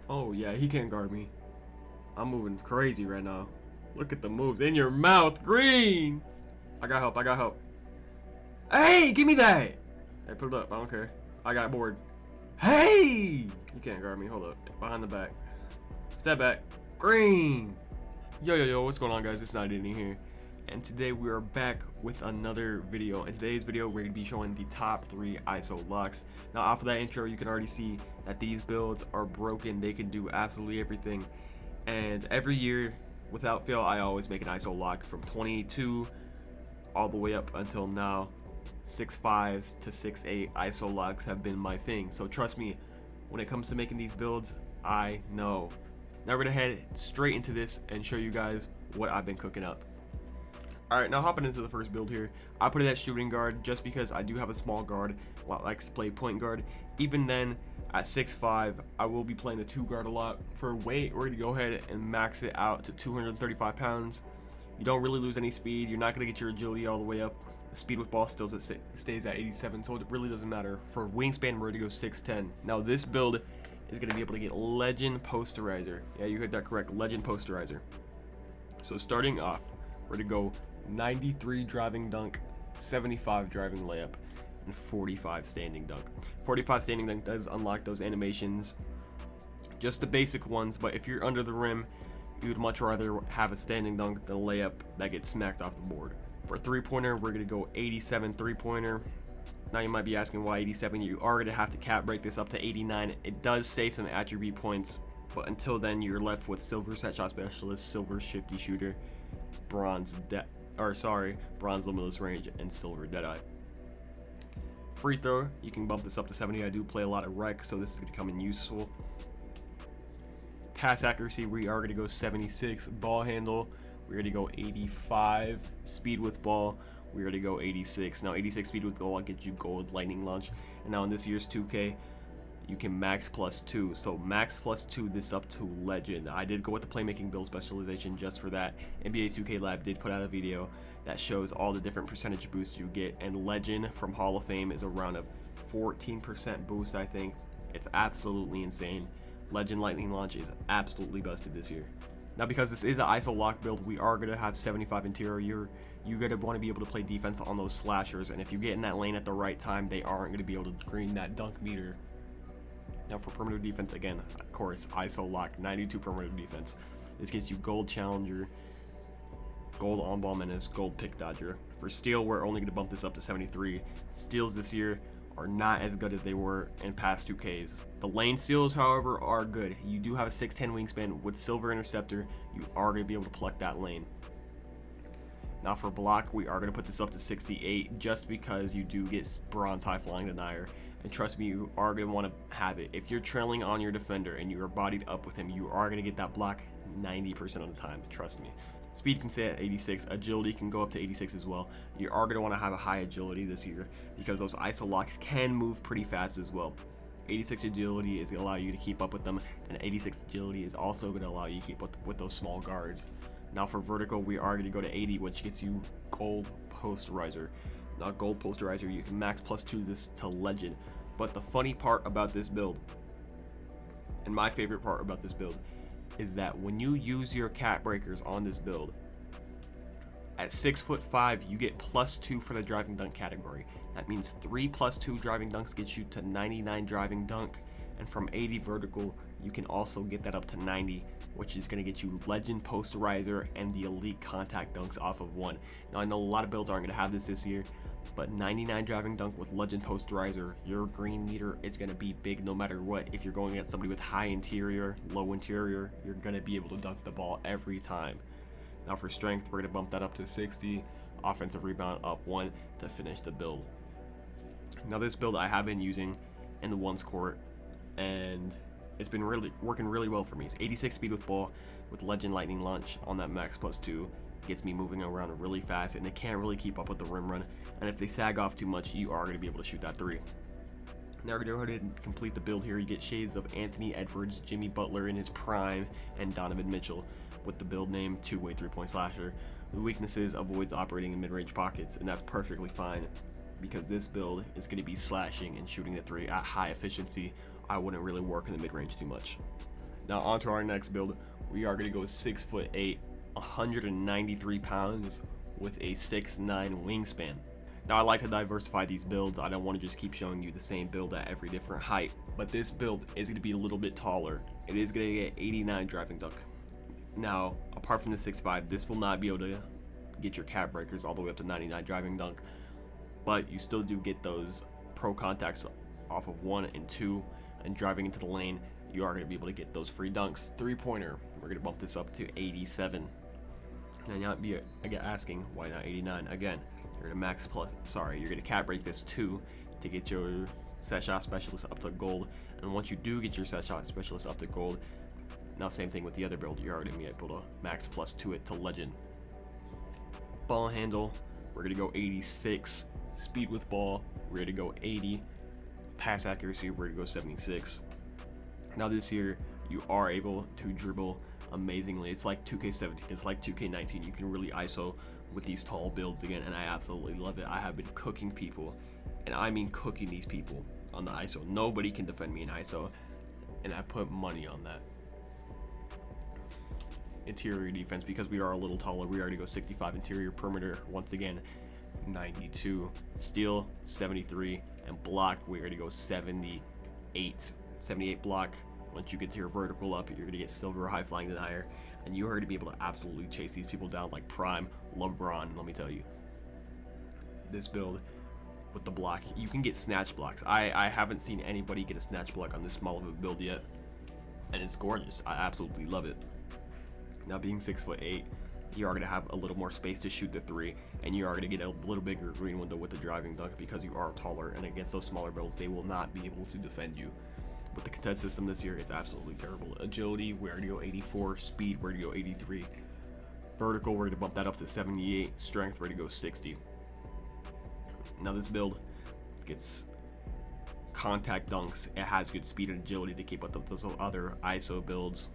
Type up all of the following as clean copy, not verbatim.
Oh yeah, he can't guard me. I'm moving crazy right now. Look at the moves in your mouth, green. I got help. I got help. Hey, give me that. Hey, put it up. I don't care. I got bored. Hey, you can't guard me. Hold up. Behind the back. Step back. Green. Yo, what's going on, guys? It's Not Any here, and today we are back with another video. In today's video, we're going to be showing the top 3 ISO locks. Now, off of that intro, you can already see that these builds are broken. They can do absolutely everything, and every year, without fail, I always make an ISO lock from 22 all the way up until now. 6.5s to 6.8 ISO locks have been my thing, so trust me, when it comes to making these builds, I know. Now we're gonna head straight into this and show you guys what I've been cooking up. Alright, now hopping into the first build here, I put it at shooting guard just because I do have a small guard that likes to play point guard. Even then, at 6'5", I will be playing the 2 guard a lot. For weight, we're gonna go ahead and max it out to 235 pounds. You don't really lose any speed, you're not gonna get your agility all the way up. The speed with ball still stays at 87, so it really doesn't matter. For wingspan, we're gonna go 6'10". Now this build is going to be able to get legend posterizer. Yeah, you heard that correct, legend posterizer. So starting off, we're going to go 93 driving dunk, 75 driving layup, and 45 standing dunk. 45 standing dunk does unlock those animations, just the basic ones, but if you're under the rim, you would much rather have a standing dunk than a layup that gets smacked off the board. For three-pointer, we're going to go 87 three-pointer. Now you might be asking why 87. You are going to have to cap break this up to 89. It does save some attribute points, but until then you're left with silver set shot specialist, silver shifty shooter, bronze limitless range, and silver deadeye. Free throw, you can bump this up to 70. I do play a lot of rec, so this is going to come in useful. Pass accuracy, we are going to go 76. Ball handle, we're going to go 85. Speed with ball, we're going to go 86. Now 86 speed with goal will get you gold lightning launch. And now in this year's 2K, you can max +2. So max +2 this up to legend. I did go with the playmaking build specialization just for that. NBA 2K Lab did put out a video that shows all the different percentage boosts you get. And legend from Hall of Fame is around a 14% boost, I think. It's absolutely insane. Legend lightning launch is absolutely busted this year. Now because this is an ISO lock build, we are going to have 75 interior. You're going to want to be able to play defense on those slashers, and if you get in that lane at the right time, they aren't going to be able to green that dunk meter. Now for perimeter defense, again, of course, ISO lock, 92 perimeter defense. This gets you gold challenger, gold on-ball menace, gold pick dodger. For steal, we're only going to bump this up to 73. Steals this year are not as good as they were in past 2Ks. The lane steals, however, are good. You do have a 6'10 wingspan with silver interceptor. You are going to be able to pluck that lane. Now for block, we are going to put this up to 68 just because you do get bronze high flying denier. And trust me, you are going to want to have it. If you're trailing on your defender and you are bodied up with him, you are going to get that block 90% of the time, trust me. Speed can stay at 86, agility can go up to 86 as well. You are going to want to have a high agility this year because those ISO locks can move pretty fast as well. 86 agility is going to allow you to keep up with them, and 86 agility is also going to allow you to keep up with those small guards. Now for vertical, we are going to go to 80, which gets you gold posterizer. Now gold posterizer, you can max +2 this to legend. But the funny part about this build, and my favorite part about this build, is that when you use your cap breakers on this build, at 6'5", you get +2 for the driving dunk category. That means 3 +2 driving dunks gets you to 99 driving dunk, and from 80 vertical, you can also get that up to 90, which is going to get you legend posterizer and the elite contact dunks off of 1. Now I know a lot of builds aren't going to have this year, but 99 driving dunk with legend posterizer, your green meter is going to be big no matter what. If you're going at somebody with high interior, low interior, you're going to be able to dunk the ball every time. Now for strength, we're going to bump that up to 60, offensive rebound up 1 to finish the build. Now this build I have been using in the ones court, and it's been working really well for me. It's 86 speed with ball with legend lightning launch on that max +2. Gets me moving around really fast, and they can't really keep up with the rim run, and if they sag off too much, you are going to be able to shoot that 3. Now we're going to go ahead and complete the build here. You get shades of Anthony Edwards, Jimmy Butler in his prime, and Donovan Mitchell with the build name 2-way 3-point slasher. The weaknesses: avoids operating in mid-range pockets, and that's perfectly fine because this build is going to be slashing and shooting the 3 at high efficiency. I wouldn't really work in the mid-range too much. Now on to our next build. We are going to go 6'8", 193 pounds with a 6'9" wingspan. Now I like to diversify these builds. I don't want to just keep showing you the same build at every different height. But this build is going to be a little bit taller. It is going to get 89 driving dunk. Now, apart from the 6'5", this will not be able to get your cap breakers all the way up to 99 driving dunk. But you still do get those pro contacts off of 1 and 2, and driving into the lane, you are going to be able to get those free dunks. 3-pointer, we're going to bump this up to 87. Now you might be asking, why not 89? Again, you're going to cap break this 2 to get your set shot specialist up to gold. And once you do get your set shot specialist up to gold, now same thing with the other build, you're already going to be able to max +2 it to legend. Ball handle, we're going to go 86. Speed with ball, we're going to go 80. Pass accuracy, we're going to go 76. Now this year, you are able to dribble amazingly. It's like 2K17, it's like 2K19. You can really ISO with these tall builds again, and I absolutely love it. I have been cooking people, and I mean cooking these people on the ISO. Nobody can defend me in ISO, and I put money on that. Interior defense, because we are a little taller, we already go 65. Interior perimeter, once again 92. Steal 73, and block we already go 78 block. Once you get to your vertical up, you're gonna get silver high flying denier, and you are going to be able to absolutely chase these people down like prime LeBron. Let me tell you, this build with the block, you can get snatch blocks. I haven't seen anybody get a snatch block on this small of a build yet, and it's gorgeous. I absolutely love it. Now being 6'8", you are going to have a little more space to shoot the 3, and you are going to get a little bigger green window with the driving dunk because you are taller, and against those smaller builds, they will not be able to defend you. With the contest system this year, it's absolutely terrible. Agility, we're going to go 84. Speed, we're going to go 83. Vertical, we're going to bump that up to 78. Strength, we're going to go 60. Now this build gets contact dunks. It has good speed and agility to keep up with those other ISO builds.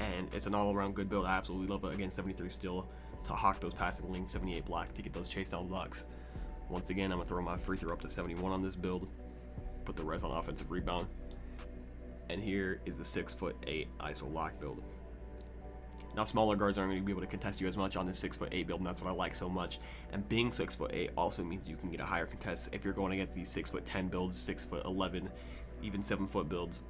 And it's an all-around good build. I absolutely love it. Again, 73 steal to hawk those passing lanes, 78 block to get those chase down blocks. Once again, I'm going to throw my free throw up to 71 on this build. Put the rest on offensive rebound. And here is the 6'8" ISO lock build. Now smaller guards aren't going to be able to contest you as much on this 6'8" build, and that's what I like so much. And being 6'8" also means you can get a higher contest if you're going against these 6'10" builds, 6'11", even 7-foot builds.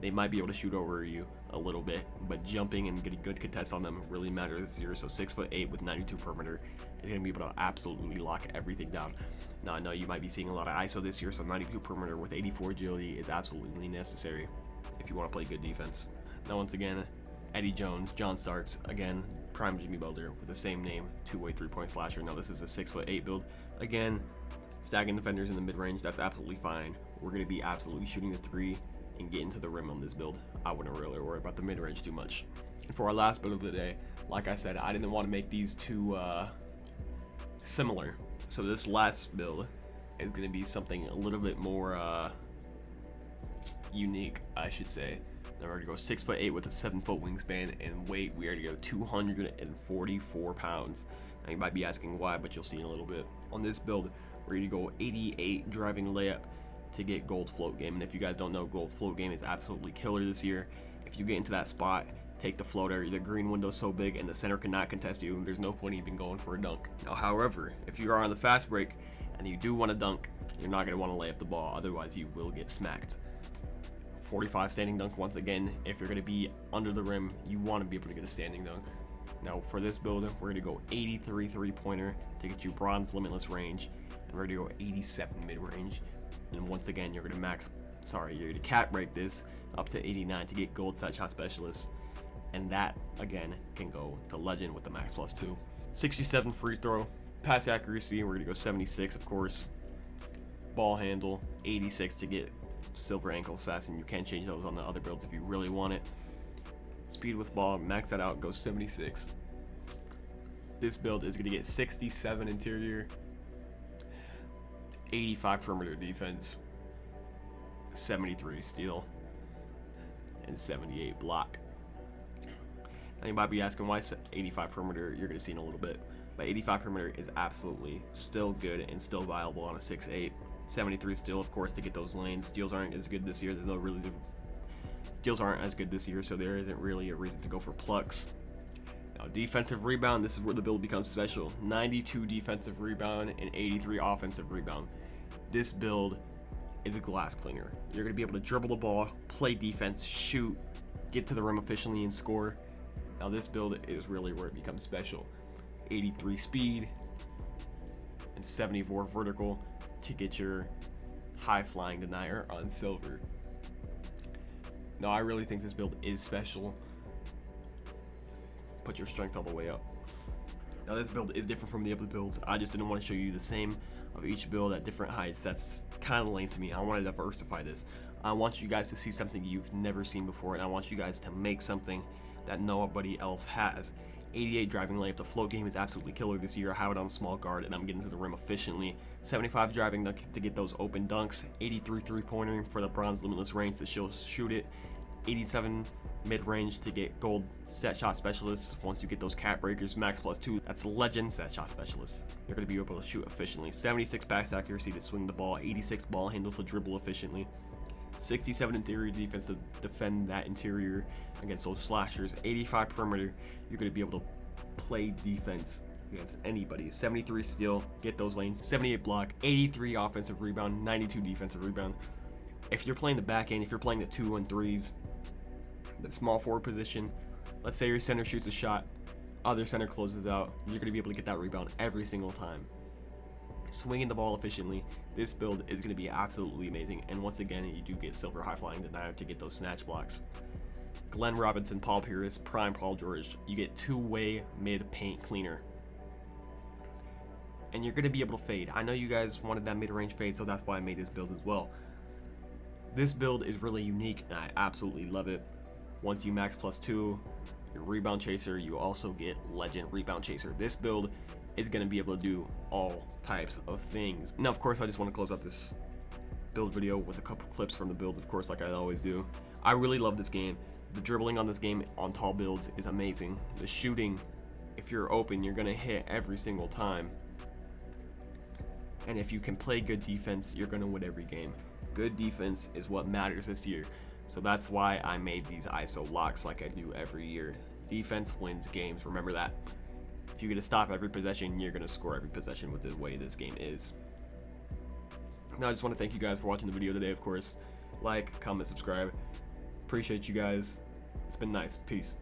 They might be able to shoot over you a little bit, but jumping and getting good contests on them really matters this year. So 6'8" with 92 perimeter is going to be able to absolutely lock everything down. Now I know you might be seeing a lot of ISO this year, so 92 perimeter with 84 agility is absolutely necessary if you want to play good defense. Now once again, Eddie Jones, John Starks, again, prime Jimmy Butler with the same name, two-way 3-point slasher. Now this is a 6'8" build. Again, stacking defenders in the mid-range, that's absolutely fine. We're going to be absolutely shooting the 3 and getting to the rim on this build. I wouldn't really worry about the mid-range too much. And for our last build of the day, like I said, I didn't want to make these too similar. So this last build is going to be something a little bit more unique, I should say. Now we're going to go 6'8" with a 7-foot wingspan, and weight, we already go 244 pounds. Now you might be asking why, but you'll see in a little bit. On this build, we're going to go 88 driving layup to get gold float game. And if you guys don't know, gold float game is absolutely killer this year. If you get into that spot, take the floater, the green window's so big and the center cannot contest you, there's no point even going for a dunk. Now however, if you are on the fast break and you do want to dunk, you're not going to want to lay up the ball, otherwise you will get smacked. 45 standing dunk. Once again, if you're going to be under the rim, you want to be able to get a standing dunk. Now for this build, we're going to go 83 3-pointer to get you bronze limitless range, and we're going to go 87 mid-range. And once again, you're going to cap break this up to 89 to get gold set shot specialist, and that again can go to legend with the max +2. 67 free throw. Pass accuracy, we're going to go 76, of course. Ball handle 86 to get silver ankle assassin. You can change those on the other builds if you really want it. Speed with ball, max that out, go 76. This build is going to get 67 interior, 85 perimeter defense, 73 steal, and 78 block. Now you might be asking why 85 perimeter, you're going to see in a little bit. But 85 perimeter is absolutely still good and still viable on a 6'8". 73 steal, of course, to get those lanes. Steals aren't as good this year. There's no really Steals aren't as good this year, so there isn't really a reason to go for plucks. Now, defensive rebound, this is where the build becomes special. 92 defensive rebound and 83 offensive rebound. This build is a glass cleaner. You're going to be able to dribble the ball, play defense, shoot, get to the rim efficiently, and score. Now, this build is really where it becomes special. 83 speed and 74 vertical to get your high flying denier on silver. Now, I really think this build is special. Put your strength all the way up. Now, this build is different from the other builds. I just didn't want to show you the same of each build at different heights. That's kind of lame to me. I want to diversify this. I want you guys to see something you've never seen before, and I want you guys to make something that nobody else has. 88 driving layup. The float game is absolutely killer this year. I have it on small guard, and I'm getting to the rim efficiently. 75 driving to get those open dunks. 83 three-pointer for the bronze limitless range to shoot it. 87 mid-range to get gold set shot specialists. Once you get those cap breakers, max +2, that's legend set shot specialist. You're going to be able to shoot efficiently. 76 pass accuracy to swing the ball. 86 ball handle to dribble efficiently. 67 interior defense to defend that interior against those slashers. 85 perimeter, you're going to be able to play defense against anybody. 73 steal, get those lanes. 78 block, 83 offensive rebound, 92 defensive rebound. If you're playing the back end, if you're playing the 2 and 3s, the small forward position, let's say your center shoots a shot, other center closes out, you're going to be able to get that rebound every single time. Swinging the ball efficiently, this build is going to be absolutely amazing. And once again, you do get silver high flying denier to get those snatch blocks. Glenn Robinson, Paul Pierce, prime Paul George, you get two-way mid paint cleaner. And you're going to be able to fade. I know you guys wanted that mid-range fade, so that's why I made this build as well. This build is really unique, and I absolutely love it. Once you max +2, your rebound chaser, you also get legend rebound chaser. This build is going to be able to do all types of things. Now, of course, I just want to close out this build video with a couple clips from the builds, of course, like I always do. I really love this game. The dribbling on this game on tall builds is amazing. The shooting, if you're open, you're going to hit every single time. And if you can play good defense, you're going to win every game. Good defense is what matters this year. So that's why I made these ISO locks like I do every year. Defense wins games, remember that. If you get to stop every possession, you're going to score every possession with the way this game is. Now, I just want to thank you guys for watching the video today, of course. Like, comment, subscribe. Appreciate you guys. It's been nice. Peace.